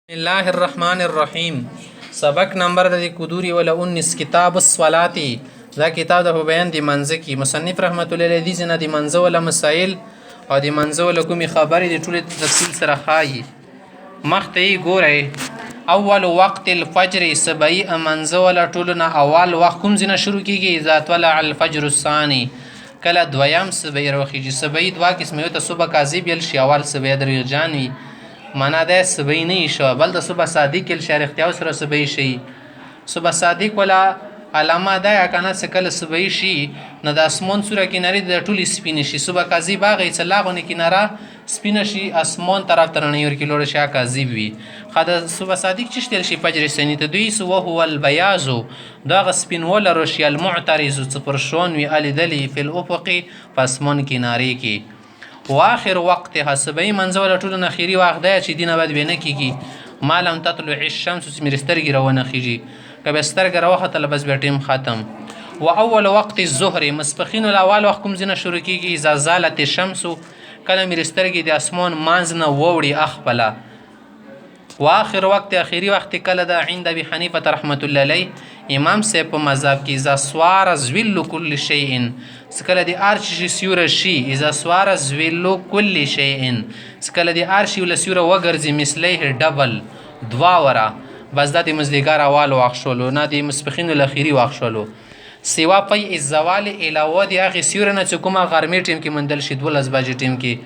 بسم الله الرحمن الرحیم. سبق نمبر د کدوری ولا 19 کتاب الصلاتی. دا کتاب د بیان دی منځ کی مصنف رحمت الله علیه دې نه دی منځ ولا مسائل او دی منځ ولا کومي خبرې د ټول تفصیل سره خایي. مخته ګورئ اول وقت الفجر سبعی منځ ولا ټولنا اول وخت کوم ځنه شروع کیږي اذا طلع الفجر الثاني کله دویم سبعی روخیږي. سبعی دوا قسمه ته صبح کاذب یل شي اول سبعی دریغجان وي معنا ده سبعی نه شو بل د صبح صادق ال شارع اختیار سره سبعی شي. صبح صادق ولا علامه ده کنه سکل سبعی شي نه د اسمان سوره کناری د ټولی سپین شي. صبح کاذب هغه چلاغونه کناره سپین شي اسمان طرف تر نه ور کیلوړ شي کاذب وي. خاطر صبح صادق چشتل شي فجر سنی ته دوی سو هو البياض دا سپین ول رشي المعترض پر شون وی ال دلی فی الافق پسمن کناری کی واخر وقت حسبی منځول ټول اخیری وخت دی چې دینه بعد بینه کیږي مالم تطلع الشمس سمرسترګي روانه خيږي کبه سترګ راوخه تل بس بیٹیم ختم. و اول وقت الظهر مسبخین الاول وخت کوم زنه شروع کیږي اذا زالت الشمس کله مرسترګي د اسمان مانځ نه ووړي اخبله. واخر وقت اخیری وخت کله د عند ابي حنیفه رحمت الله علیه امام صاحب په مذهب کې اذا سوار ذل كل شيء سکله دی ارش سیوره شي اذا سوار ذل كل شيء سکله دی ارش ول سیوره وګرځي مثله ډبل دوا ورا بس د مزدګار اول واخښلو نه دی مسبخین الاخیری واخښلو سیوا پي الزوال علاوه دی هغه سیوره نه کومه غرمې ټیم کې مندل شي 12 بجې ټیم کې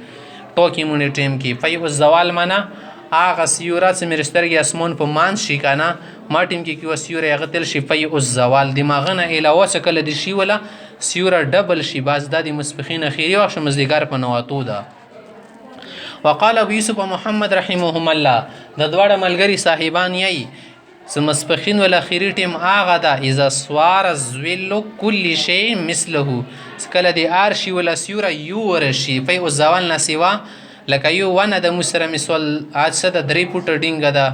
ټوکی مونږ ټیم کې پي الزوال معنا هغه سیوره چې مرسترګي اسمان په مان شي کنه ما ټیم کې کیو سیوره هغه تل شي پي الزوال دماغنه علاوه شکل دی شي ولا سیوره ډبل شي باز د مسبخین اخیری واخ مزدګار په نواتو ده. وقال ابو يوسف محمد رحمهم الله د دوړه ملګری صاحبان یې مسبخین ول اخیری ټیم هغه ده اذا سوار ذل كل شيء مثله سکله دی ارشي ولا سیوره یو ورشي پي الزوال نسوا لکه یو ونه د مسره مثال اجسه د 3 فوټ ډینګه ده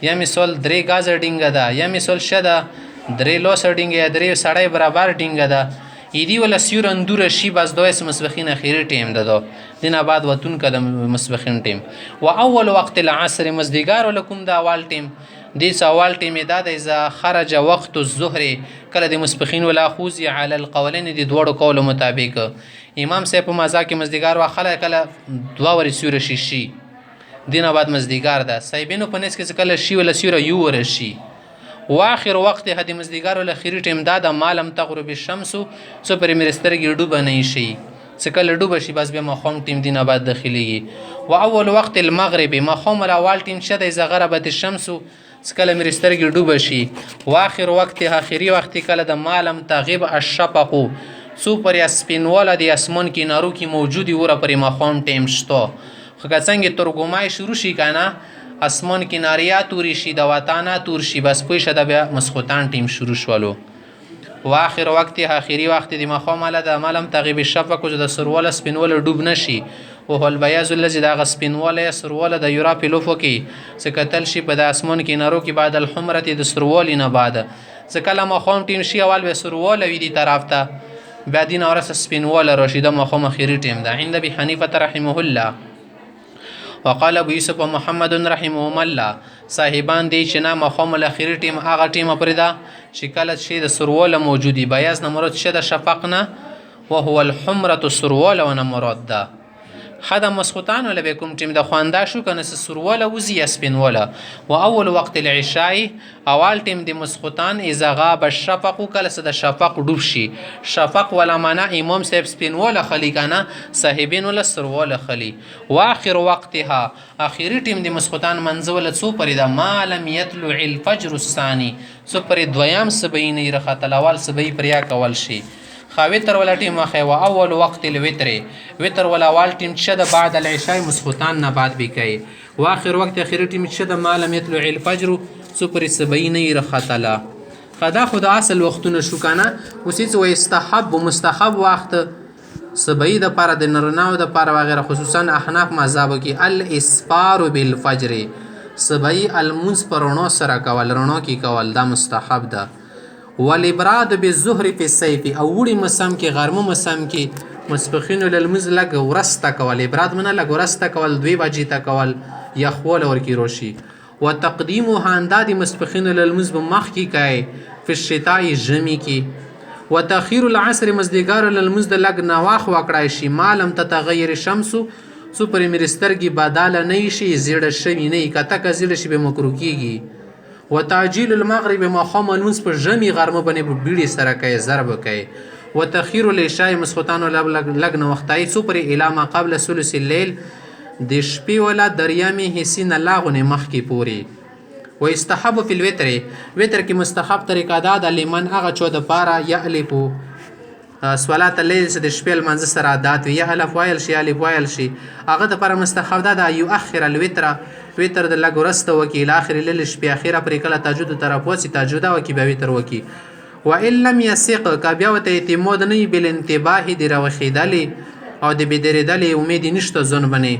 یا مثال 3 غاز ډینګه ده یا مثال شده 3 لوس ډینګه یا 3 سړی برابر ډینګه ده ایدی ولا سیور اندور شي بس دوه مسبخین اخیری ټیم ده دینه بعد وتون کده مسبخین ټیم. و اول وقت العصر مزدګار ولکم دا اول ټیم دې سوال ټیم ده اذا خرج وقت الظهر کله د مسبخین ولا خوزي على القولين دي دوړو قول مطابق امام صاحب په مزا کې مزدګار واخله کله دوا ور سیور شي دینه بعد مزدګار ده صاحبینو په نس کې کله شي ولا سیور یو ور شي. واخر وقت هدي مزدګار ول اخیری ټیم دا د مالم تغرب الشمس سو پر مرسترګي ډوب نه شي سکل ډوب شي بس به مخوم ټیم دینه بعد داخليږي. و اول وقت المغرب مخوم الاول ټیم شته اذا غربت الشمس سکل مرسترګي ډوب شي. واخر وقت اخیری وخت کله د مالم تغيب الشفق سو پر اسپینواله د اسمان کې نارو کې موجودي وره پر مخوم ټیم شته خو څنګه ترګمای شروع شي کنه اسمان کناریا توري شي د وطانا تور شي بس پوه شد بیا مسخوتان ټیم شروع شولو. واخر وقت اخیری وخت د مخامله د مالم تغیب الشفق د سرول سپینول ډوب نشي او هو البياض الذي د سپینول سرول د یورا پلوفو کې سکتل شي په د اسمان کنارو کې بعد الحمره د سرول نه بعد سکله مخام ټیم شي اول به سرول وی دی طرف ته بعدين اورس سپینول رشید مخام اخیری ټیم ده عند ابي حنیفه رحمه الله. وقال ابو يوسف محمد رحمهم الله صاحبان دی چې نه مخام الاخیری ټیم هغه ټیم پردا چې کله شي د سرول موجودي بیاز نه مراد شه د شفقنا وهو الحمره سرول ونه مراد ده خدم مسخوتان ولا بكم ټیم د خواندا شو کنه سرول وزي اسپینوله. و اول وقت العشاء اول ټیم د مسخوتان اذا غاب الشفق کله د شفق ډوب شي شفق ولا معنا امام صاحب سپینوله خلی کنه صاحبین ولا سرول خلی. واخر وقتها اخیری ټیم د مسخوتان منزول څو پر د مالم يطلع الفجر الثاني څو پر دویم سبعین رخت الاول سبعی پر یا کول شي خاوتر ولا ټیم واخه. و اول وقت الوتر وتر ولا اول ټیم شد بعد العشاء مسخوتان نه بعد بکای. واخر وقت اخیری ټیم شد مالم يطلع الفجر سپر 70 رخصلا خدا خدا اصل وختونه شو کنه وسې و استحب مستحب وخت 70 د پر د نرناو د پر وغیرہ خصوصا احناف مذهب کې الاسفار بالفجر 70 المنز پرونو سره کول رونو کې کول دا مستحب ده. والابراد بالظهر في الصيف او وړي مسم کې غرمه مسم کې مسبخین للمز لګ ورسته کول ابراد منه لګ ورسته کول 2 بجې ته کول یخول ورکی روشي. وتقدیمها اندا د ماسپښین للمونځ به مخکې کوئ فی الشتاء ژمي کې وتأخیر العصر مازدیګر للمونځ د لږ نه واخوا کړای شي ما لم تتغیر الشمس څو پرې مې سترګې بداله نه شي زیړه شوي نه وي که تکه زیړه شي بیا مکروه کېږي وتعجیل المغرب ماښام لمونځ په ژمي غرمه باندې په بیړې سره کوي زر به کوي وتأخیر العشاء ماسخوتانو لږ نه وختایي څو پرې الی ما قبل ثلث الليل د شپې والا دریامې حصې نه لا غونې مخکې پورې ویستحب فی الوتر وتر کې مستحب طریقه دا ده لمن هغه چا دپاره یألفو صلات اللیل چې د شپې لمانځه سره عادات وي یا الف ویل شي الف ویل شي هغه دپاره مستحب دا ده یؤخر الوتر وتر د لږ وروسته وکړي الی آخر الليل شپې اخره پرې کله تهجد طرف وسي تهجده وکړي بیا وتر وکړي وان لم یسق که بیا ورته اعتماد نه وي بالانتباه د راوښېدلې او د بېدرېدلې امید نشته ځون باندې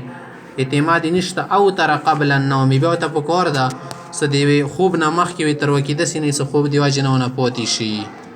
اعتماد نشته او تر قبل النوم بیا ورته پکار ده څه د خوب نه مخکې وتر وکړي داسې نه څه خوب د وجې نه ونه پاتې شي